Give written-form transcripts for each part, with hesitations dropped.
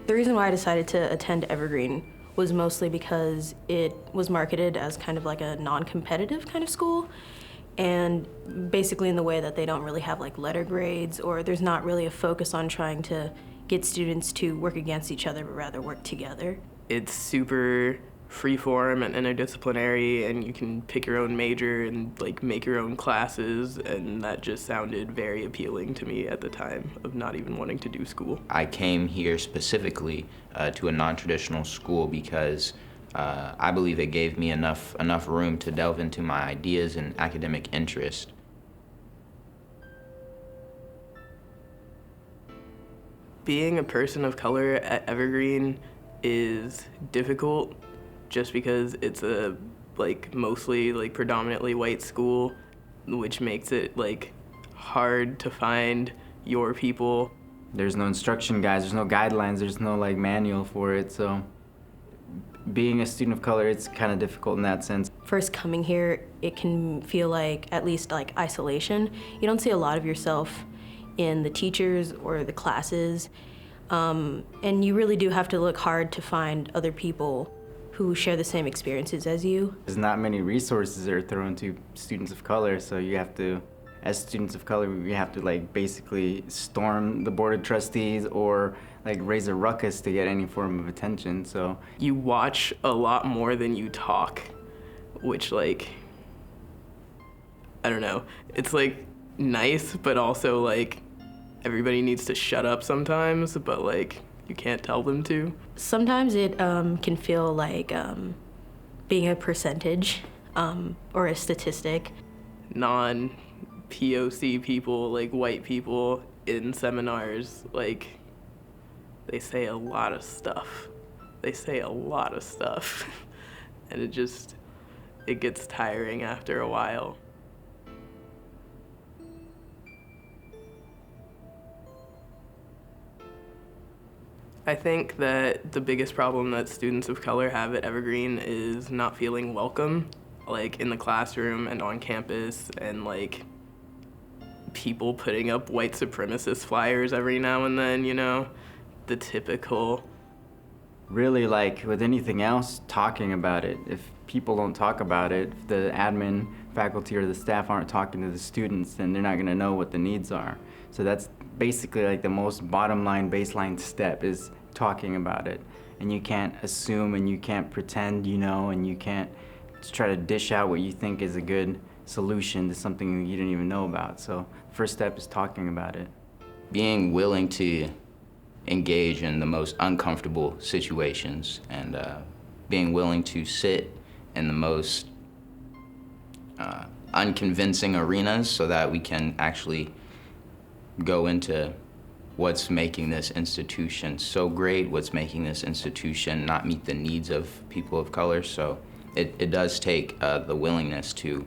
The reason why I decided to attend Evergreen was mostly because it was marketed as kind of like a non-competitive kind of school, and basically in the way that they don't really have like letter grades, or there's not really a focus on trying to get students to work against each other, but rather work together. It's super freeform and interdisciplinary, and you can pick your own major and like make your own classes, and that just sounded very appealing to me at the time of not even wanting to do school. I came here specifically to a non-traditional school because I believe it gave me enough room to delve into my ideas and academic interest. Being a person of color at Evergreen is difficult just because it's a mostly predominantly white school, which makes it hard to find your people. There's no instruction guides, there's no guidelines, there's no manual for it, so being a student of color, it's kind of difficult in that sense. First coming here, it can feel like at least isolation. You don't see a lot of yourself in the teachers or the classes, and you really do have to look hard to find other people who share the same experiences as you. There's not many resources that are thrown to students of color, so you have to, as students of color, we have to basically storm the board of trustees or raise a ruckus to get any form of attention. So you watch a lot more than you talk, which I don't know, it's nice, but also everybody needs to shut up sometimes, but you can't tell them to. Sometimes it can feel like being a percentage or a statistic. Non-POC people, white people in seminars, they say a lot of stuff. They say a lot of stuff. And it gets tiring after a while. I think that the biggest problem that students of color have at Evergreen is not feeling welcome, in the classroom and on campus, and people putting up white supremacist flyers every now and then, the typical. Really, with anything else, talking about it. If people don't talk about it, if the admin, faculty, or the staff aren't talking to the students, then they're not gonna know what the needs are. So that's basically the most bottom line, baseline step is talking about it. And you can't assume and you can't pretend you know, and you can't just try to dish out what you think is a good solution to something you didn't even know about. So the first step is talking about it. Being willing to engage in the most uncomfortable situations and being willing to sit in the most unconvincing arenas so that we can actually go into what's making this institution so great, what's making this institution not meet the needs of people of color. So it does take the willingness to,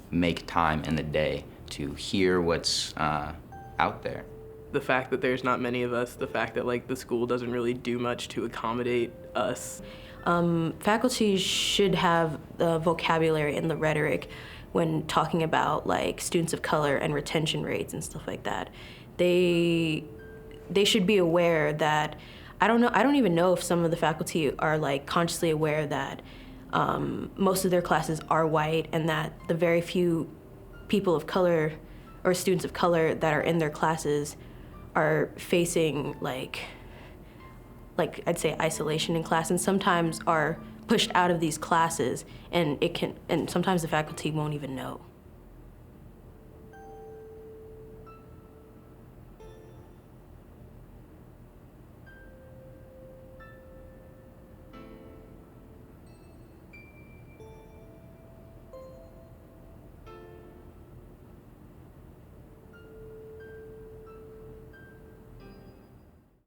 make time in the day to hear what's out there. The fact that there's not many of us, the fact that the school doesn't really do much to accommodate us. Faculty should have the vocabulary and the rhetoric when talking about students of color and retention rates and stuff like that. They should be aware that, I don't even know if some of the faculty are consciously aware that most of their classes are white, and that the very few people of color or students of color that are in their classes are facing I'd say isolation in class, and sometimes are pushed out of these classes, and sometimes the faculty won't even know.